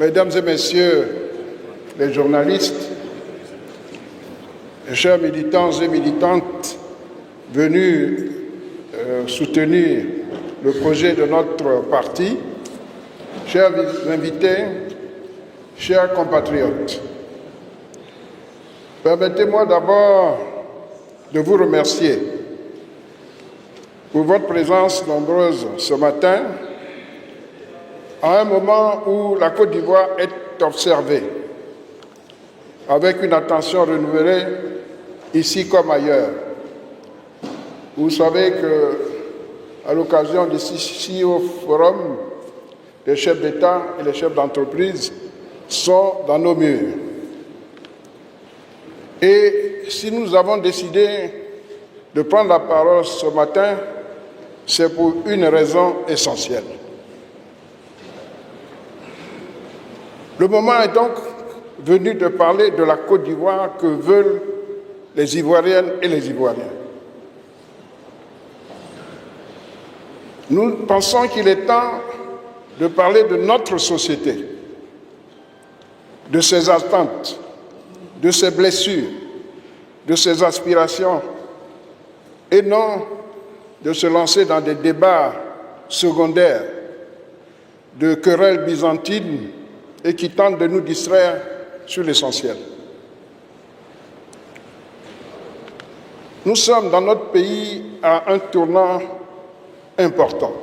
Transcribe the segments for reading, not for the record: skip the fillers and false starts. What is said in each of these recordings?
Mesdames et messieurs les journalistes, chers militants et militantes venus soutenir le projet de notre parti, chers invités, chers compatriotes, permettez-moi d'abord de vous remercier pour votre présence nombreuse ce matin, à un moment où la Côte d'Ivoire est observée avec une attention renouvelée, ici comme ailleurs. Vous savez qu'à l'occasion du CEO Forum, les chefs d'État et les chefs d'entreprise sont dans nos murs. Et si nous avons décidé de prendre la parole ce matin, c'est pour une raison essentielle. Le moment est donc venu de parler de la Côte d'Ivoire que veulent les Ivoiriennes et les Ivoiriens. Nous pensons qu'il est temps de parler de notre société, de ses attentes, de ses blessures, de ses aspirations, et non de se lancer dans des débats secondaires, de querelles byzantines et qui tentent de nous distraire sur l'essentiel. Nous sommes dans notre pays à un tournant important.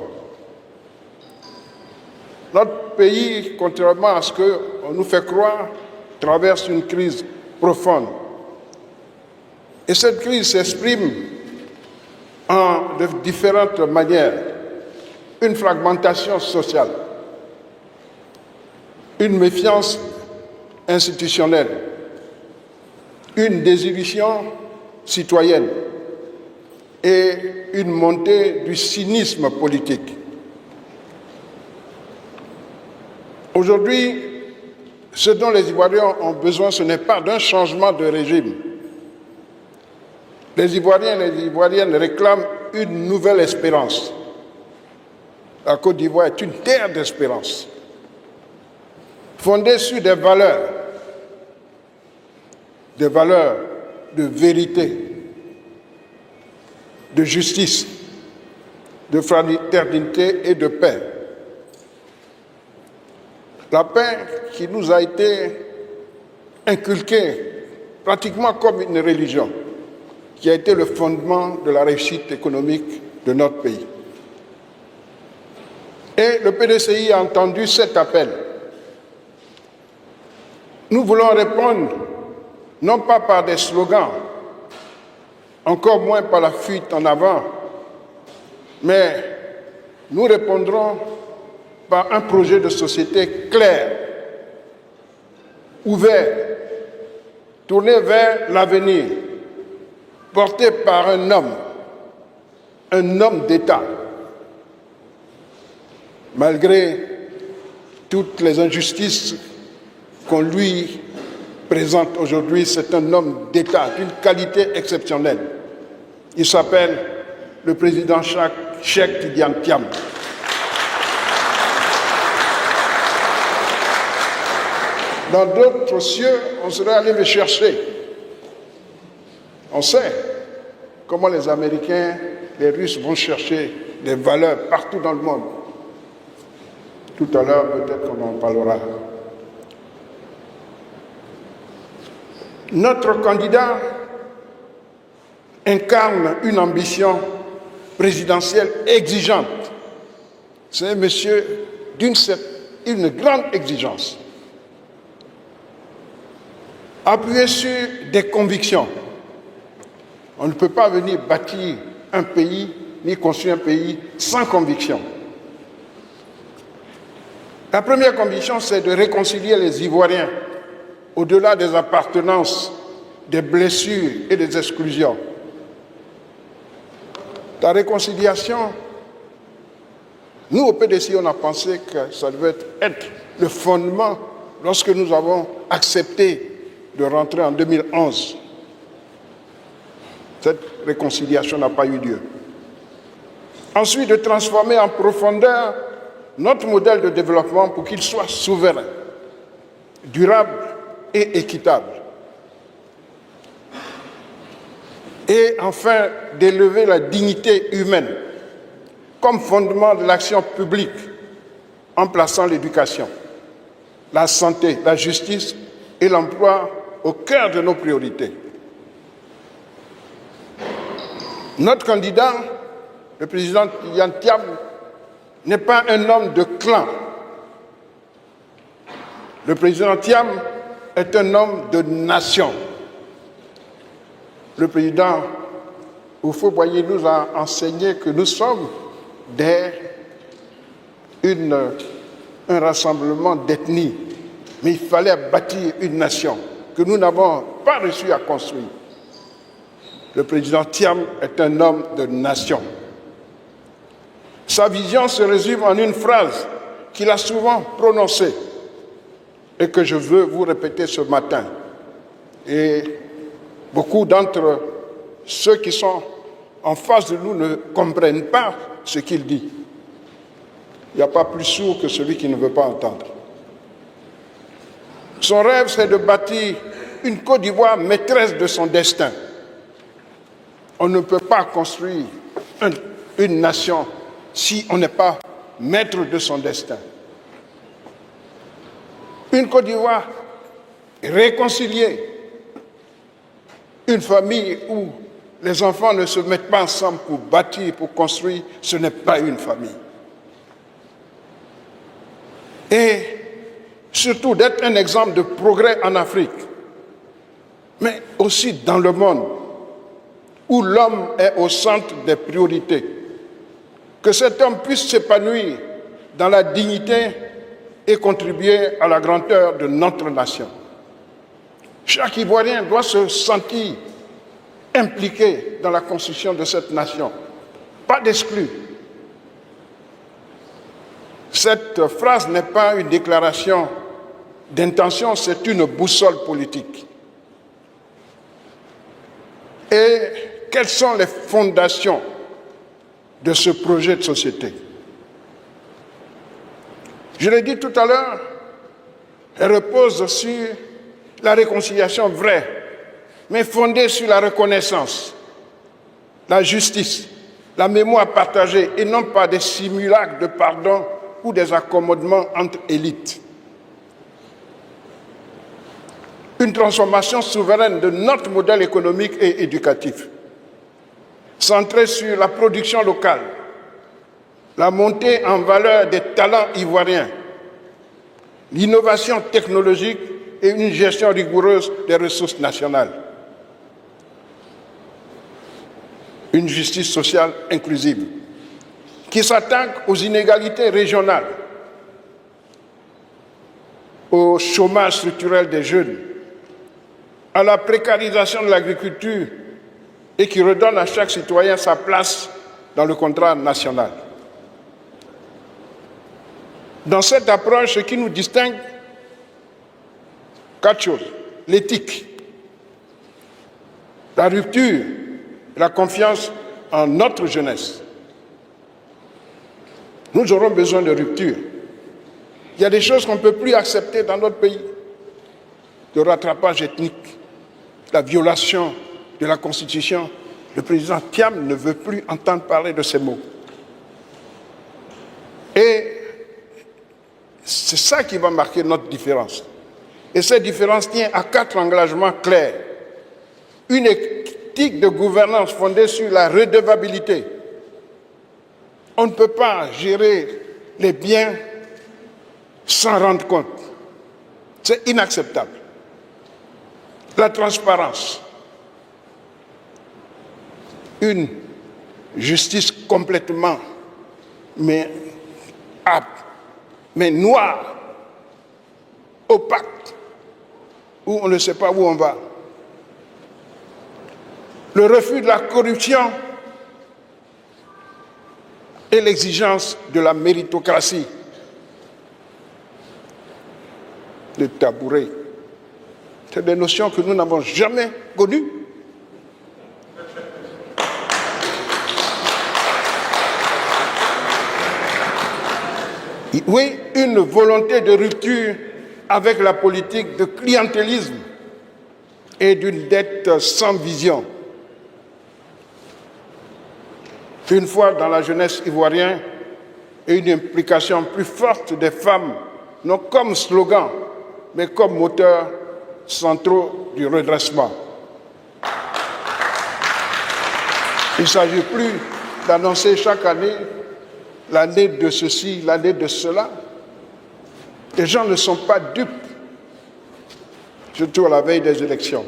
Notre pays, contrairement à ce qu'on nous fait croire, traverse une crise profonde. Et cette crise s'exprime de différentes manières. Une fragmentation sociale, une méfiance institutionnelle, une désillusion citoyenne et une montée du cynisme politique. Aujourd'hui, ce dont les Ivoiriens ont besoin, ce n'est pas d'un changement de régime. Les Ivoiriens et les Ivoiriennes réclament une nouvelle espérance. La Côte d'Ivoire est une terre d'espérance, fondée sur des valeurs de vérité, de justice, de fraternité et de paix. La paix qui nous a été inculquée pratiquement comme une religion, qui a été le fondement de la réussite économique de notre pays. Et le PDCI a entendu cet appel. Nous voulons répondre non pas par des slogans, encore moins par la fuite en avant, mais nous répondrons par un projet de société clair, ouvert, tourné vers l'avenir, porté par un homme d'État. Malgré toutes les injustices qu'on lui présente aujourd'hui, c'est un homme d'État d'une qualité exceptionnelle. Il s'appelle le président Cheikh Tidiane Thiam. Dans d'autres cieux, on serait allé le chercher. On sait comment les Américains, les Russes vont chercher des valeurs partout dans le monde. Tout à l'heure, peut-être qu'on en parlera. Notre candidat incarne une ambition présidentielle exigeante. C'est un monsieur d'une grande exigence. Appuyé sur des convictions. On ne peut pas venir bâtir un pays, ni construire un pays sans conviction. La première conviction, c'est de réconcilier les Ivoiriens au-delà des appartenances, des blessures et des exclusions. La réconciliation, nous au PDCI, on a pensé que ça devait être le fondement lorsque nous avons accepté de rentrer en 2011. Cette réconciliation n'a pas eu lieu. Ensuite, de transformer en profondeur notre modèle de développement pour qu'il soit souverain, durable et équitable. Et enfin, d'élever la dignité humaine comme fondement de l'action publique en plaçant l'éducation, la santé, la justice et l'emploi au cœur de nos priorités. Notre candidat, le président Yann Thiam, n'est pas un homme de clan. Le président Thiam est un homme de nation. Le président Houphouët-Boigny nous a enseigné que nous sommes un rassemblement d'ethnies, mais il fallait bâtir une nation que nous n'avons pas réussi à construire. Le président Thiam est un homme de nation. Sa vision se résume en une phrase qu'il a souvent prononcée et que je veux vous répéter ce matin. Et beaucoup d'entre ceux qui sont en face de nous ne comprennent pas ce qu'il dit. Il n'y a pas plus sourd que celui qui ne veut pas entendre. Son rêve, c'est de bâtir une Côte d'Ivoire maîtresse de son destin. On ne peut pas construire une nation si on n'est pas maître de son destin. Une Côte d'Ivoire réconciliée, une famille où les enfants ne se mettent pas ensemble pour bâtir, pour construire, ce n'est pas une famille. Et surtout d'être un exemple de progrès en Afrique, mais aussi dans le monde, où l'homme est au centre des priorités. Que cet homme puisse s'épanouir dans la dignité et contribuer à la grandeur de notre nation. Chaque Ivoirien doit se sentir impliqué dans la construction de cette nation, pas d'exclus. Cette phrase n'est pas une déclaration d'intention, c'est une boussole politique. Et quelles sont les fondations de ce projet de société? Je l'ai dit tout à l'heure, elle repose sur la réconciliation vraie, mais fondée sur la reconnaissance, la justice, la mémoire partagée et non pas des simulacres de pardon ou des accommodements entre élites. Une transformation souveraine de notre modèle économique et éducatif, centrée sur la production locale, la montée en valeur des talents ivoiriens, l'innovation technologique et une gestion rigoureuse des ressources nationales. Une justice sociale inclusive qui s'attaque aux inégalités régionales, au chômage structurel des jeunes, à la précarisation de l'agriculture et qui redonne à chaque citoyen sa place dans le contrat national. Dans cette approche, ce qui nous distingue, 4 choses. L'éthique, la rupture, la confiance en notre jeunesse. Nous aurons besoin de rupture. Il y a des choses qu'on ne peut plus accepter dans notre pays. Le rattrapage ethnique, la violation de la Constitution. Le président Thiam ne veut plus entendre parler de ces mots. Et c'est ça qui va marquer notre différence. Et cette différence tient à 4 engagements clairs. Une éthique de gouvernance fondée sur la redevabilité. On ne peut pas gérer les biens sans rendre compte. C'est inacceptable. La transparence. Une justice complètement mais noire, opaque, où on ne sait pas où on va. Le refus de la corruption et l'exigence de la méritocratie. Le tabouret. C'est des notions que nous n'avons jamais connues. Oui, une volonté de rupture avec la politique de clientélisme et d'une dette sans vision. Une fois dans la jeunesse ivoirienne et une implication plus forte des femmes, non comme slogan, mais comme moteurs centraux du redressement. Il ne s'agit plus d'annoncer chaque année l'année de ceci, l'année de cela. Les gens ne sont pas dupes, surtout à la veille des élections.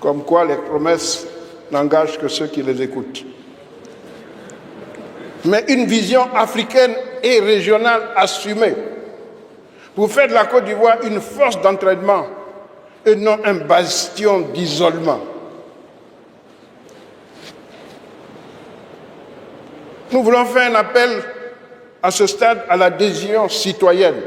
Comme quoi les promesses n'engagent que ceux qui les écoutent. Mais une vision africaine et régionale assumée pour faire de la Côte d'Ivoire une force d'entraînement et non un bastion d'isolement. Nous voulons faire un appel à ce stade à l'adhésion citoyenne.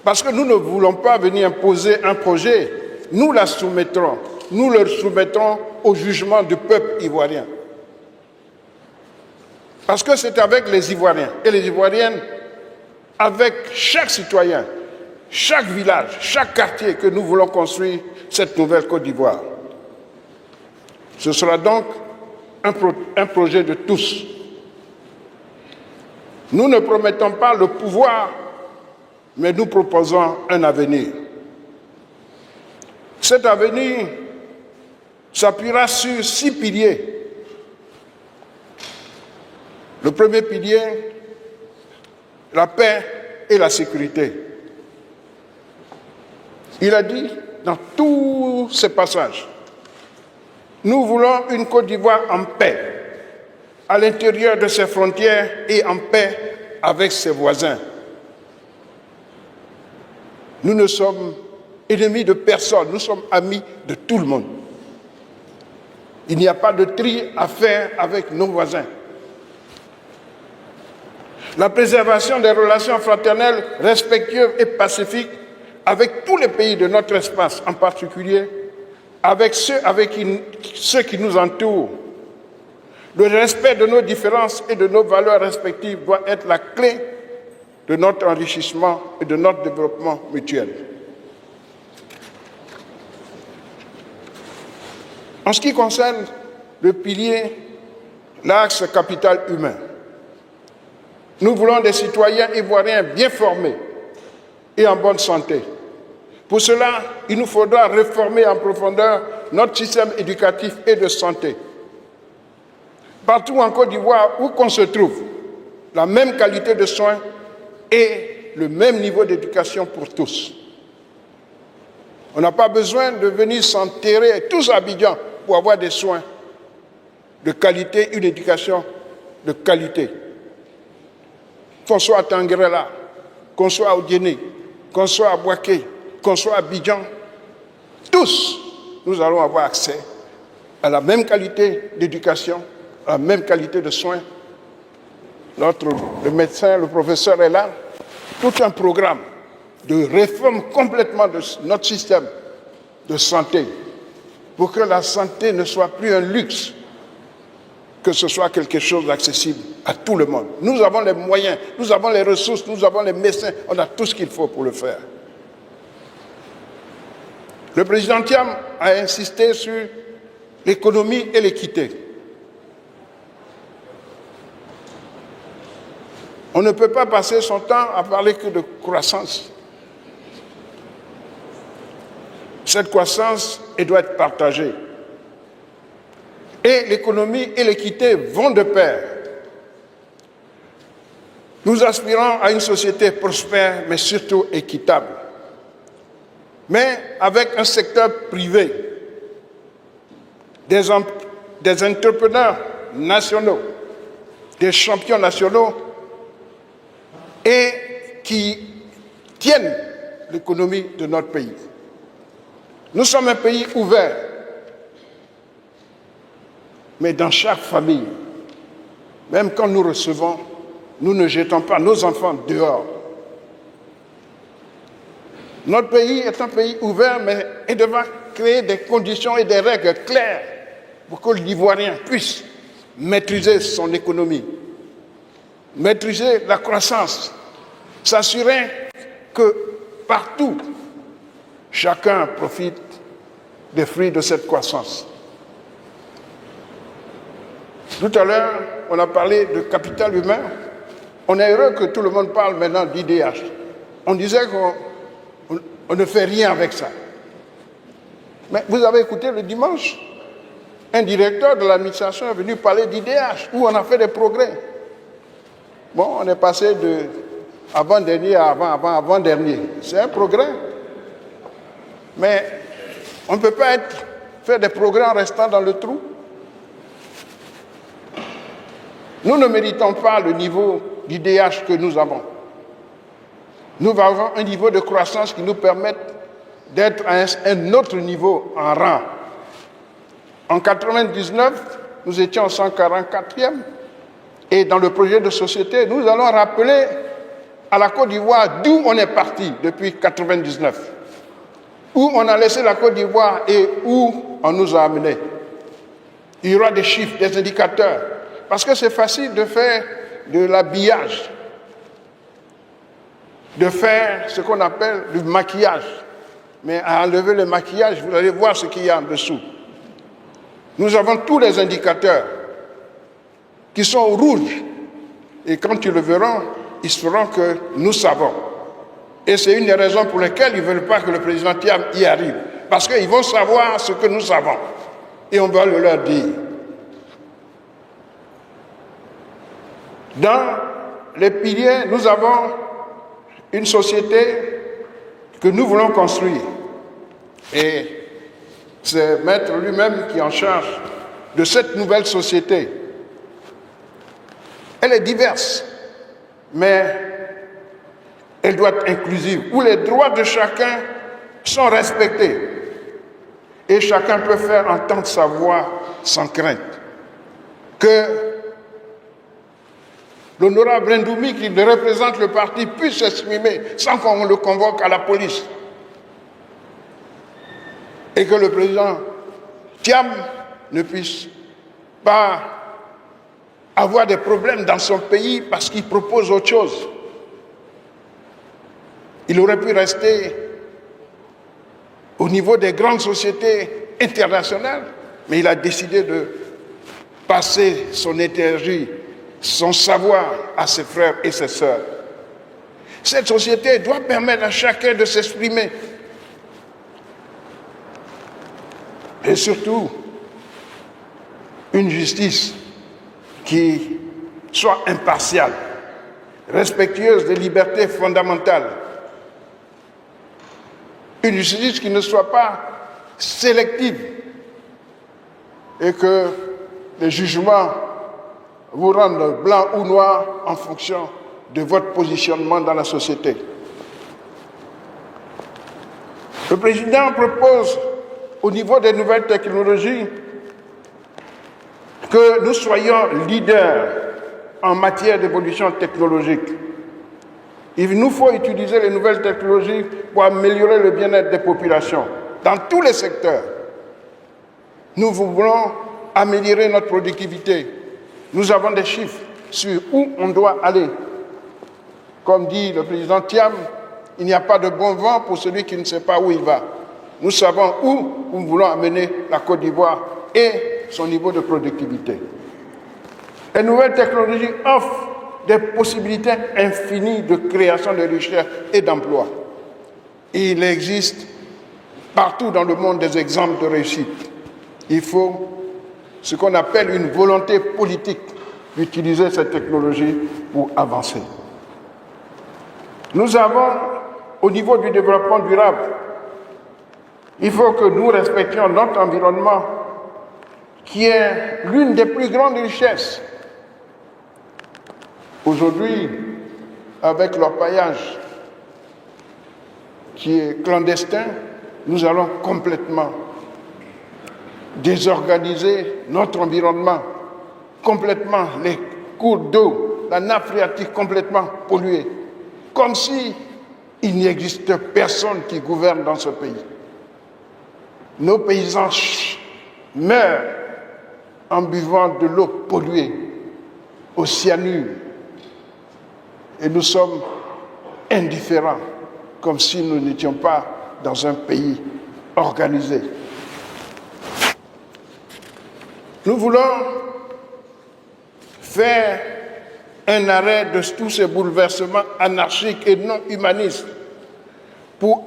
Parce que nous ne voulons pas venir imposer un projet, nous la soumettrons. Nous le soumettrons au jugement du peuple ivoirien. Parce que c'est avec les Ivoiriens et les Ivoiriennes, avec chaque citoyen, chaque village, chaque quartier que nous voulons construire cette nouvelle Côte d'Ivoire. Ce sera donc un projet de tous. Nous ne promettons pas le pouvoir, mais nous proposons un avenir. Cet avenir s'appuiera sur 6 piliers. Le premier pilier, la paix et la sécurité. Il a dit dans tous ces passages, nous voulons une Côte d'Ivoire en paix, à l'intérieur de ses frontières et en paix avec ses voisins. Nous ne sommes ennemis de personne, nous sommes amis de tout le monde. Il n'y a pas de tri à faire avec nos voisins. La préservation des relations fraternelles, respectueuses et pacifiques avec tous les pays de notre espace, en particulier avec ceux qui nous entourent. Le respect de nos différences et de nos valeurs respectives doit être la clé de notre enrichissement et de notre développement mutuel. En ce qui concerne le pilier, l'axe capital humain, nous voulons des citoyens ivoiriens bien formés et en bonne santé. Pour cela, il nous faudra réformer en profondeur notre système éducatif et de santé. Partout en Côte d'Ivoire où qu'on se trouve, la même qualité de soins et le même niveau d'éducation pour tous. On n'a pas besoin de venir s'enterrer tous à Abidjan pour avoir des soins de qualité, une éducation de qualité. Qu'on soit à Tanguerela, qu'on soit à Odiéné, qu'on soit à Bouaké, qu'on soit à Abidjan, tous, nous allons avoir accès à la même qualité d'éducation, à la même qualité de soins. Le médecin, le professeur est là. Tout un programme de réforme complètement de notre système de santé pour que la santé ne soit plus un luxe, que ce soit quelque chose d'accessible à tout le monde. Nous avons les moyens, nous avons les ressources, nous avons les médecins, on a tout ce qu'il faut pour le faire. Le président Thiam a insisté sur l'économie et l'équité. On ne peut pas passer son temps à parler que de croissance. Cette croissance, elle doit être partagée. Et l'économie et l'équité vont de pair. Nous aspirons à une société prospère, mais surtout équitable. Mais avec un secteur privé, des entrepreneurs nationaux, des champions nationaux, et qui tiennent l'économie de notre pays. Nous sommes un pays ouvert, mais dans chaque famille, même quand nous recevons, nous ne jetons pas nos enfants dehors. Notre pays est un pays ouvert, mais il devra créer des conditions et des règles claires pour que l'Ivoirien puisse maîtriser son économie, maîtriser la croissance, s'assurer que partout, chacun profite des fruits de cette croissance. Tout à l'heure, on a parlé de capital humain. On est heureux que tout le monde parle maintenant d'IDH. On disait qu'on ne fait rien avec ça. Mais vous avez écouté le dimanche, un directeur de l'administration est venu parler d'IDH, où on a fait des progrès. Bon, on est passé de avant-dernier à avant-dernier. C'est un progrès. Mais on ne peut pas faire des progrès en restant dans le trou. Nous ne méritons pas le niveau d'IDH que nous avons. Nous avons un niveau de croissance qui nous permet d'être à un autre niveau en rang. En 1999, nous étions 144e et dans le projet de société, nous allons rappeler à la Côte d'Ivoire d'où on est parti depuis 1999, où on a laissé la Côte d'Ivoire et où on nous a amenés. Il y aura des chiffres, des indicateurs, parce que c'est facile de faire de l'habillage, de faire ce qu'on appelle du maquillage. Mais à enlever le maquillage, vous allez voir ce qu'il y a en dessous. Nous avons tous les indicateurs qui sont rouges. Et quand ils le verront, ils sauront que nous savons. Et c'est une des raisons pour lesquelles ils ne veulent pas que le président Thiam y arrive. Parce qu'ils vont savoir ce que nous savons. Et on va le leur dire. Dans les piliers, nous avons une société que nous voulons construire. Et c'est Maître lui-même qui est en charge de cette nouvelle société. Elle est diverse, mais elle doit être inclusive, où les droits de chacun sont respectés. Et chacun peut faire entendre sa voix sans crainte. Que l'honorable Ndoumi, qui représente le parti, puisse s'exprimer sans qu'on le convoque à la police. Et que le président Thiam ne puisse pas avoir des problèmes dans son pays parce qu'il propose autre chose. Il aurait pu rester au niveau des grandes sociétés internationales, mais il a décidé de passer son énergie, son savoir à ses frères et ses sœurs. Cette société doit permettre à chacun de s'exprimer. Et surtout, une justice qui soit impartiale, respectueuse des libertés fondamentales. Une justice qui ne soit pas sélective et que les jugements vous rendent blanc ou noir en fonction de votre positionnement dans la société. Le président propose au niveau des nouvelles technologies que nous soyons leaders en matière d'évolution technologique. Il nous faut utiliser les nouvelles technologies pour améliorer le bien-être des populations dans tous les secteurs. Nous voulons améliorer notre productivité. Nous avons des chiffres sur où on doit aller. Comme dit le président Thiam, il n'y a pas de bon vent pour celui qui ne sait pas où il va. Nous savons où nous voulons amener la Côte d'Ivoire et son niveau de productivité. Les nouvelles technologies offrent des possibilités infinies de création de richesses et d'emplois. Il existe partout dans le monde des exemples de réussite. Il faut ce qu'on appelle une volonté politique d'utiliser cette technologie pour avancer. Nous avons, au niveau du développement durable, il faut que nous respections notre environnement, qui est l'une des plus grandes richesses. Aujourd'hui, avec l'orpaillage qui est clandestin, nous allons complètement désorganiser notre environnement, complètement les cours d'eau, la nappe phréatique complètement polluée, comme si il n'existe personne qui gouverne dans ce pays. Nos paysans meurent en buvant de l'eau polluée au cyanure et nous sommes indifférents comme si nous n'étions pas dans un pays organisé. Nous voulons faire un arrêt de tous ces bouleversements anarchiques et non humanistes pour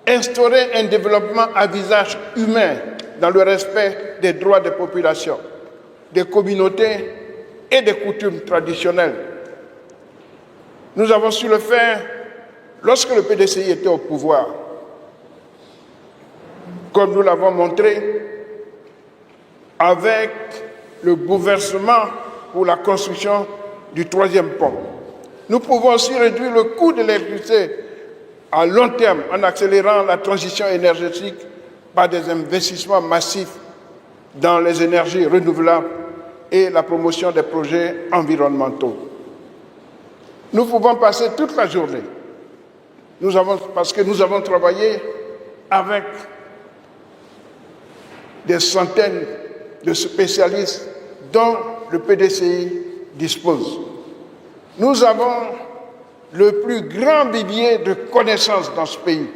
instaurer un développement à visage humain dans le respect des droits des populations, des communautés et des coutumes traditionnelles. Nous avons su le faire lorsque le PDCI était au pouvoir, comme nous l'avons montré avec le bouleversement pour la construction du troisième pont. Nous pouvons aussi réduire le coût de l'électricité à long terme en accélérant la transition énergétique par des investissements massifs dans les énergies renouvelables et la promotion des projets environnementaux. Nous pouvons passer toute la journée, parce que nous avons travaillé avec des centaines de spécialistes dont le PDCI dispose. Nous avons le plus grand vivier de connaissances dans ce pays.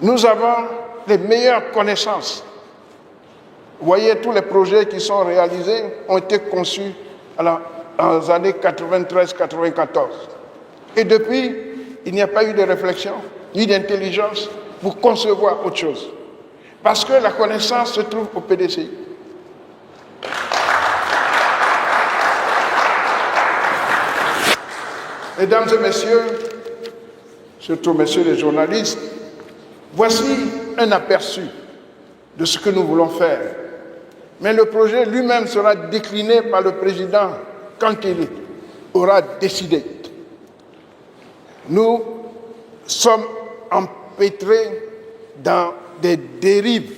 Nous avons les meilleures connaissances. Vous voyez, tous les projets qui sont réalisés ont été conçus dans les années 93-94. Et depuis, il n'y a pas eu de réflexion ni d'intelligence pour concevoir autre chose. Parce que la connaissance se trouve au PDCI. Mesdames et messieurs, surtout messieurs les journalistes, voici un aperçu de ce que nous voulons faire. Mais le projet lui-même sera décliné par le président quand il aura décidé. Nous sommes empêtrés dans des dérives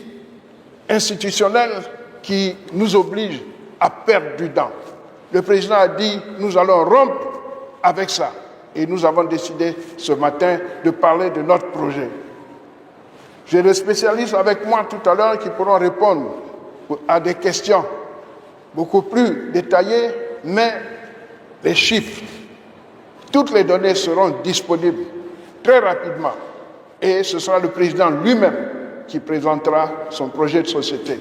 institutionnelles qui nous obligent à perdre du temps. Le président a dit « nous allons rompre avec ça ». Et nous avons décidé ce matin de parler de notre projet. J'ai des spécialistes avec moi tout à l'heure qui pourront répondre à des questions beaucoup plus détaillées, mais les chiffres, toutes les données seront disponibles très rapidement. Et ce sera le président lui-même qui présentera son projet de société,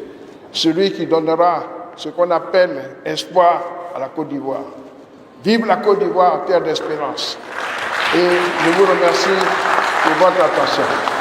celui qui donnera ce qu'on appelle espoir à la Côte d'Ivoire. Vive la Côte d'Ivoire, terre d'espérance. Et je vous remercie pour votre attention.